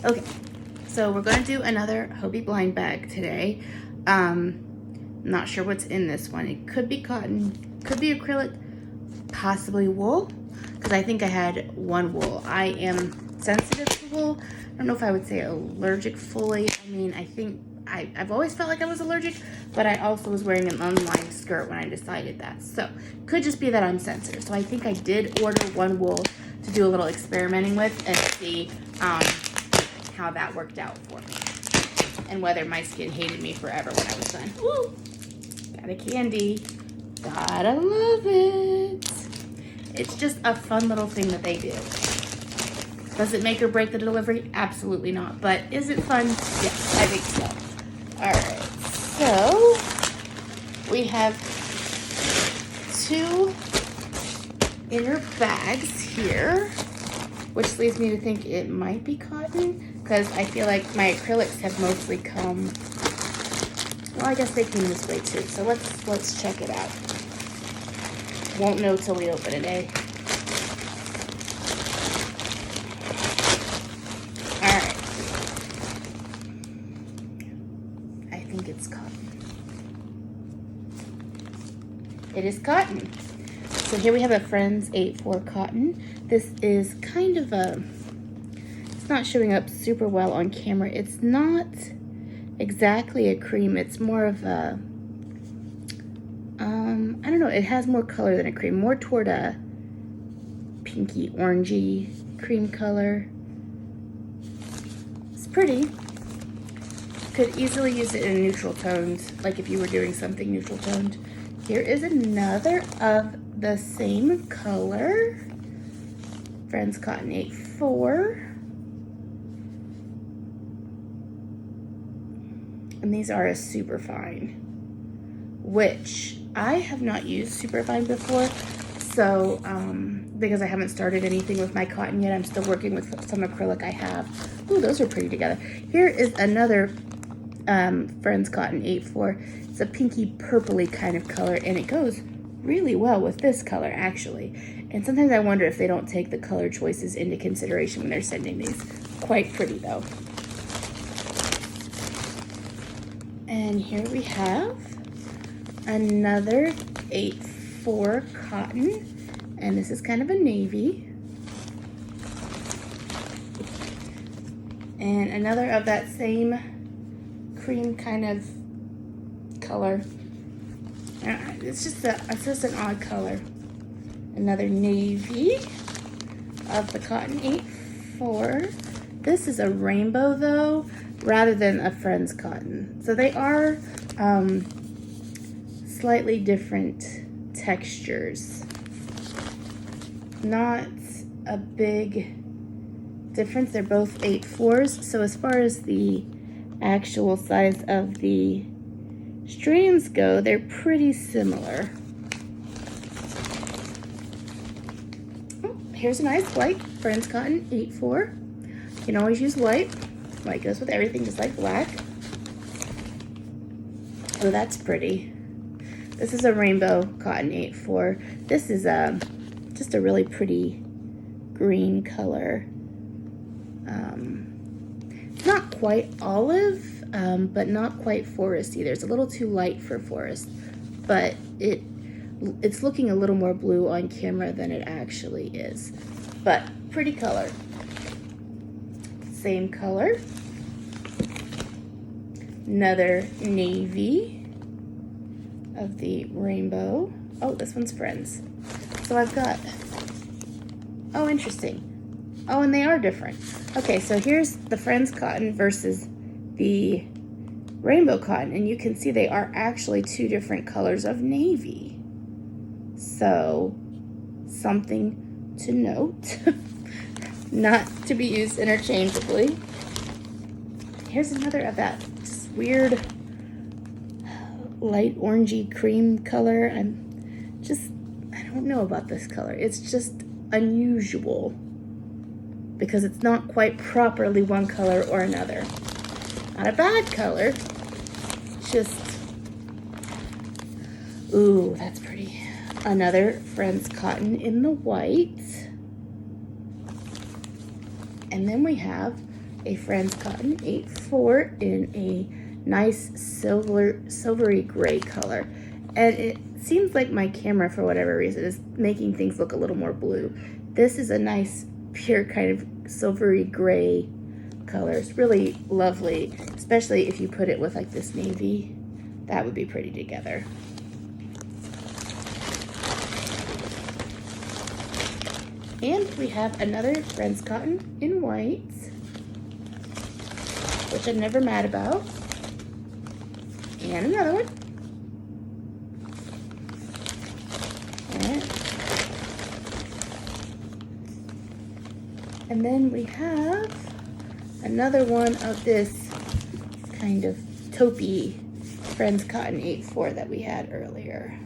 Okay, so we're gonna do another Hobbii blind bag today. Not sure what's in this one. It could be cotton, could be acrylic, possibly wool, because I think I had one wool. I am sensitive to wool. I don't know if I would say allergic fully. I mean, I think I've always felt like I was allergic, but I also was wearing an unlined skirt when I decided that. So could just be that I'm sensitive. So I think I did order one wool to do a little experimenting with and see how that worked out for me and whether my skin hated me forever when I was done. Woo! Got a candy. Gotta love it. It's just a fun little thing that they do. Does it make or break the delivery? Absolutely not. But is it fun? Yes, I think so. All right. So we have two inner bags here, which leads me to think it might be cotton because I feel like my acrylics have mostly come. Well, I guess they came this way too. So let's check it out. Won't know till we open it, eh? All right. I think it's cotton. It is cotton. So here we have a Friends 8-4 cotton. This is kind of a, it's not showing up super well on camera. It's not exactly a cream. It's more of a, I don't know, it has more color than a cream, more toward a pinky orangey cream color. It's pretty. Could easily use it in neutral tones, like if you were doing something neutral toned. Here is another of the same color. Friends Cotton 8-4. And these are a Superfine, which I have not used Superfine before. So, because I haven't started anything with my cotton yet, I'm still working with some acrylic I have. Ooh, those are pretty together. Here is another Friends Cotton 8-4. It's a pinky purpley kind of color, and it goes really well with this color, actually. And sometimes I wonder if they don't take the color choices into consideration when they're sending these. Quite pretty, though. And here we have another 8-4 cotton, and this is kind of a navy. And another of that same cream kind of color. It's just an odd color. Another navy of the cotton 8-4. This is a rainbow though, rather than a Friends cotton. So they are slightly different textures. Not a big difference. They're both 8-4s. So as far as the actual size of the strands go, they're pretty similar. Oh, here's a nice white Friends Cotton 8-4. You can always use white. White goes with everything, just like black. Oh, that's pretty. This is a rainbow cotton 8-4. This is just a really pretty green color. It's not quite olive, but not quite forest either. It's a little too light for forest, but it's looking a little more blue on camera than it actually is. But pretty color. Same color. Another navy of the rainbow. Oh, this one's Friends. So I've got, oh, interesting. Oh, and they are different. Okay, so here's the Friends cotton versus the rainbow cotton, and you can see they are actually two different colors of navy. So, something to note. Not to be used interchangeably. Here's another of that just weird light orangey cream color. I don't know about this color. It's just unusual because it's not quite properly one color or another. Not a bad color, just, ooh, that's pretty. Another Friends Cotton in the white. And then we have a Friends Cotton 8-4 in a nice silvery gray color. And it seems like my camera, for whatever reason, is making things look a little more blue. This is a nice, pure kind of silvery gray color. It's really lovely, especially if you put it with like this navy. That would be pretty together. And we have another Friends Cotton in white, which I'm never mad about. And another one. And then we have another one of this kind of taupey Friends Cotton 8-4 that we had earlier.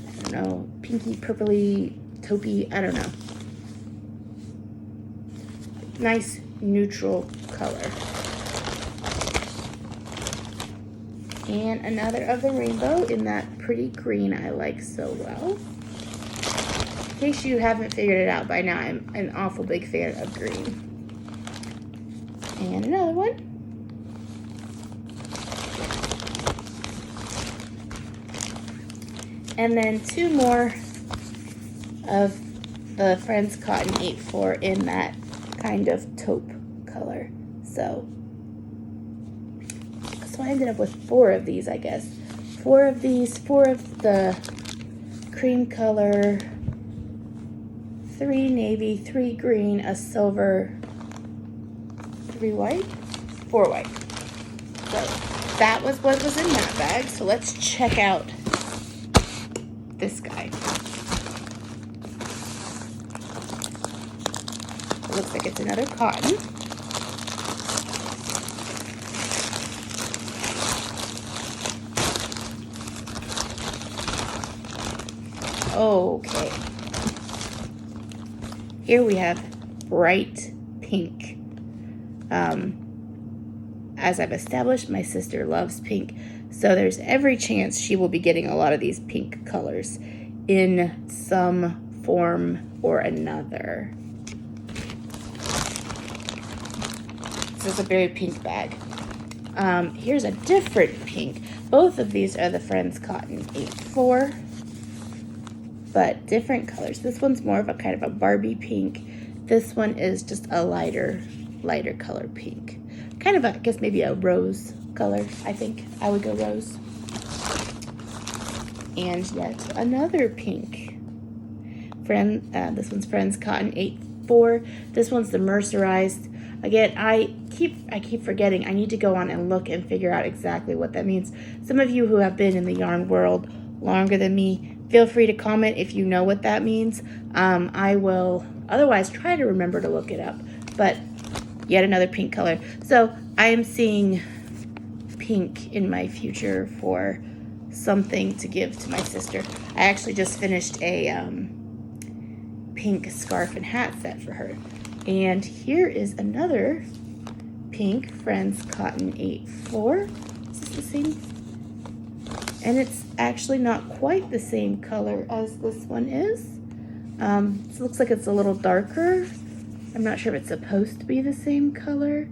I don't know, pinky, purpley, taupey, I don't know. Nice neutral color. And another of the rainbow in that pretty green I like so well. In case you haven't figured it out by now, I'm an awful big fan of green. And another one. And then two more of the Friends Cotton 8-4 in that kind of taupe color. So I ended up with 4 of these, I guess. 4 of these, 4 of the cream color, 3 navy, 3 green, a silver, 3 white, 4 white. So that was what was in that bag. So let's check out this guy. It looks like it's another cotton. Okay. Here we have bright pink. As I've established, my sister loves pink, so there's every chance she will be getting a lot of these pink colors in some form or another. This is a very pink bag. Here's a different pink. Both of these are the Friends Cotton 8-4, but different colors. This one's more of a kind of a Barbie pink. This one is just a lighter color pink. Kind of, I guess, maybe a rose color, I think. I would go rose. And yet another pink. This one's Friends Cotton 8-4. This one's the mercerized. Again, I keep forgetting. I need to go on and look and figure out exactly what that means. Some of you who have been in the yarn world longer than me, feel free to comment if you know what that means. I will otherwise try to remember to look it up. But yet another pink color. So I am seeing pink in my future for something to give to my sister. I actually just finished a pink scarf and hat set for her. And here is another pink Friends Cotton 8-4. Is this the same? And it's actually not quite the same color as this one is. It looks like it's a little darker. I'm not sure if it's supposed to be the same color.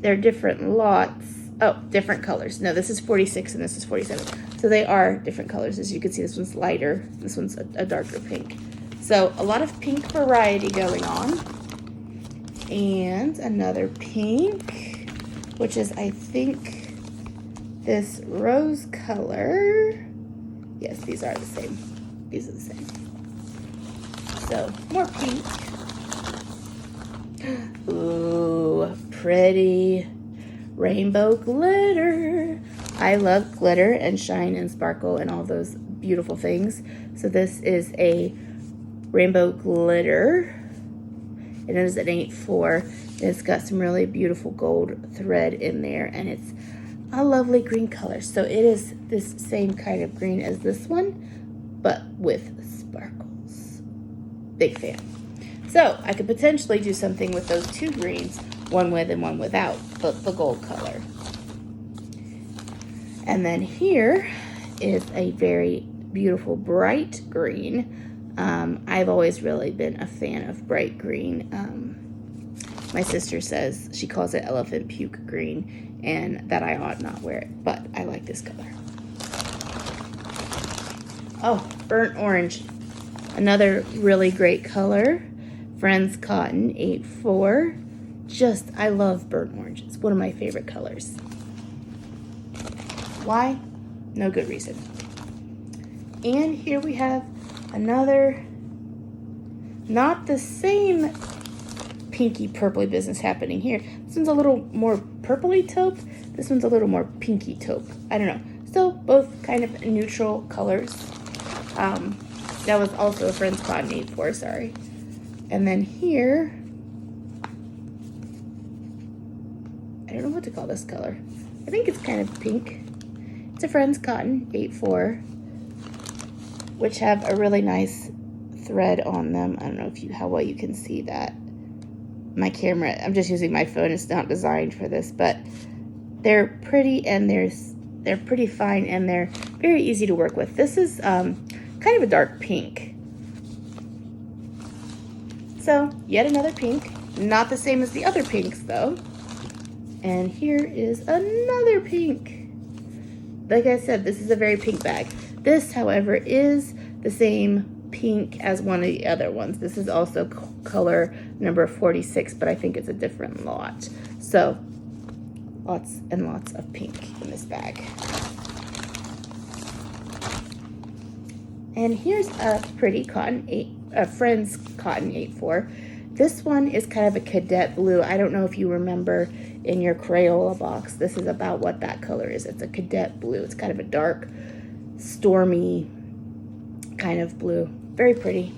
They're different lots. Oh, different colors. No, this is 46 and this is 47. So they are different colors. As you can see, this one's lighter. This one's a darker pink. So a lot of pink variety going on. And another pink, which is, I think, this rose color. Yes, these are the same. These are the same. So more pink. Ooh, pretty rainbow glitter. I love glitter and shine and sparkle and all those beautiful things. So this is a rainbow glitter. It is an 8-4. It's got some really beautiful gold thread in there, and it's a lovely green color. So it is this same kind of green as this one, but with sparkles. Big fan. So I could potentially do something with those two greens, one with and one without the gold color. And then here is a very beautiful bright green. I've always really been a fan of bright green My sister says she calls it elephant puke green and that I ought not wear it, but I like this color. Oh, burnt orange. Another really great color. Friends Cotton 8-4. Just, I love burnt orange. It's one of my favorite colors. Why? No good reason. And here we have another, not the same pinky purpley business happening here. This one's a little more purpley taupe. This one's a little more pinky taupe. I don't know. Still both kind of neutral colors. That was also a Friends Cotton 8-4, sorry. And then here, I don't know what to call this color. I think it's kind of pink. It's a Friends Cotton 8-4, which have a really nice thread on them. I don't know if how well you can see that. My camera, I'm just using my phone. It's not designed for this, but they're pretty and they're pretty fine and they're very easy to work with. This is kind of a dark pink. So, yet another pink. Not the same as the other pinks, though. And here is another pink. Like I said, this is a very pink bag. This, however, is the same pink as one of the other ones. This is also color number 46, but I think it's a different lot. So, lots and lots of pink in this bag. And here's a pretty Friends Cotton 8-4. This one is kind of a cadet blue. I don't know if you remember in your Crayola box. This is about what that color is. It's a cadet blue. It's kind of a dark, stormy kind of blue. Very pretty.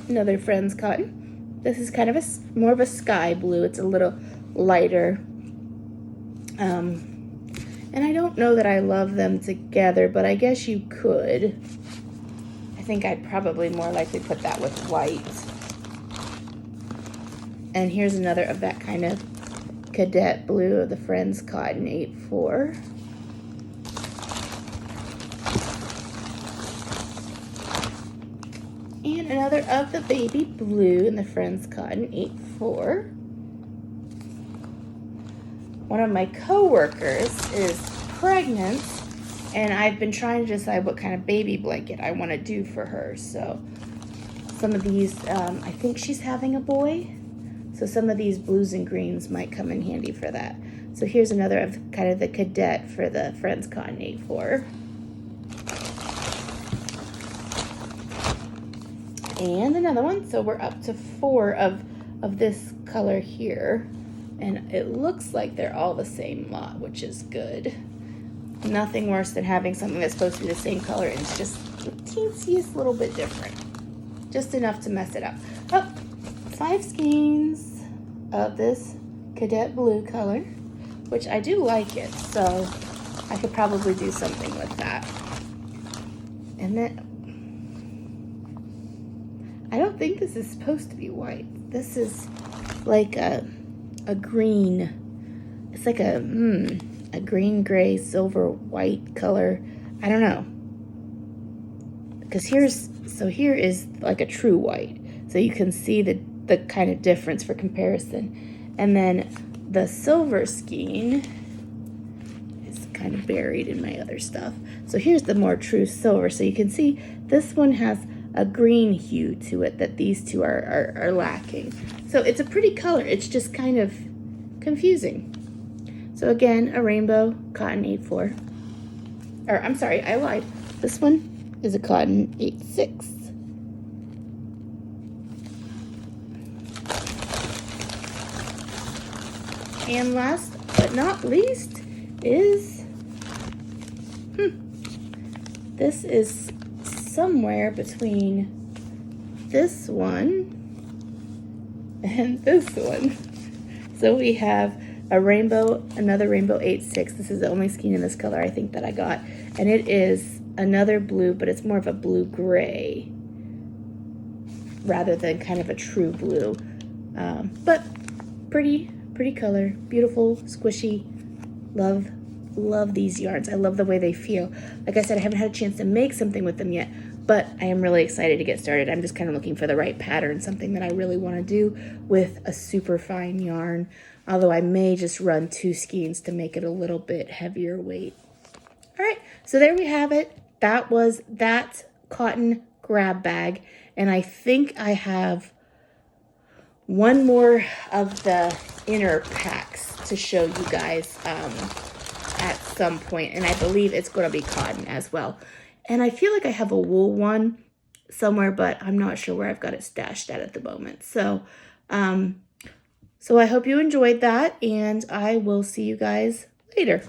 Another Friends Cotton. This is kind of more of a sky blue. It's a little lighter. And I don't know that I love them together, but I guess you could. I think I'd probably more likely put that with white. And here's another of that kind of cadet blue of the Friends Cotton 8-4. And another of the baby blue in the Friends Cotton 8-4. One of my coworkers is pregnant, and I've been trying to decide what kind of baby blanket I want to do for her. So some of these, I think she's having a boy, so some of these blues and greens might come in handy for that. So here's another of kind of the cadet for the Friends Cotton 8-4. And another one, so we're up to 4 of this color here. And it looks like they're all the same lot, which is good. Nothing worse than having something that's supposed to be the same color and it's just the teensiest little bit different. Just enough to mess it up. Oh, 5 skeins of this cadet blue color, which I do like it, so I could probably do something with that. And then, I don't think this is supposed to be white. This is like a green. It's like a green, gray, silver, white color. I don't know. Because here is like a true white. So you can see the kind of difference for comparison. And then the silver skein is kind of buried in my other stuff. So here's the more true silver. So you can see this one has a green hue to it that these two are lacking. So it's a pretty color. It's just kind of confusing. So again, a Rainbow Cotton 8-4. Or I'm sorry, I lied. This one is a Cotton 8-6. And last but not least is, this is somewhere between this one and this one. So we have another Rainbow 8-6. This is the only skein in this color I think that I got. And it is another blue, but it's more of a blue-gray rather than kind of a true blue. But pretty color, beautiful, squishy. Love love these yarns. I love the way they feel. Like I said, I haven't had a chance to make something with them yet, but I am really excited to get started. I'm just kind of looking for the right pattern, something that I really want to do with a super fine yarn, although I may just run 2 skeins to make it a little bit heavier weight. All right, so there we have it. That was that cotton grab bag, and I think I have one more of the inner packs to show you guys at some point, and I believe it's going to be cotton as well. And I feel like I have a wool one somewhere, but I'm not sure where I've got it stashed at the moment. So I hope you enjoyed that, and I will see you guys later.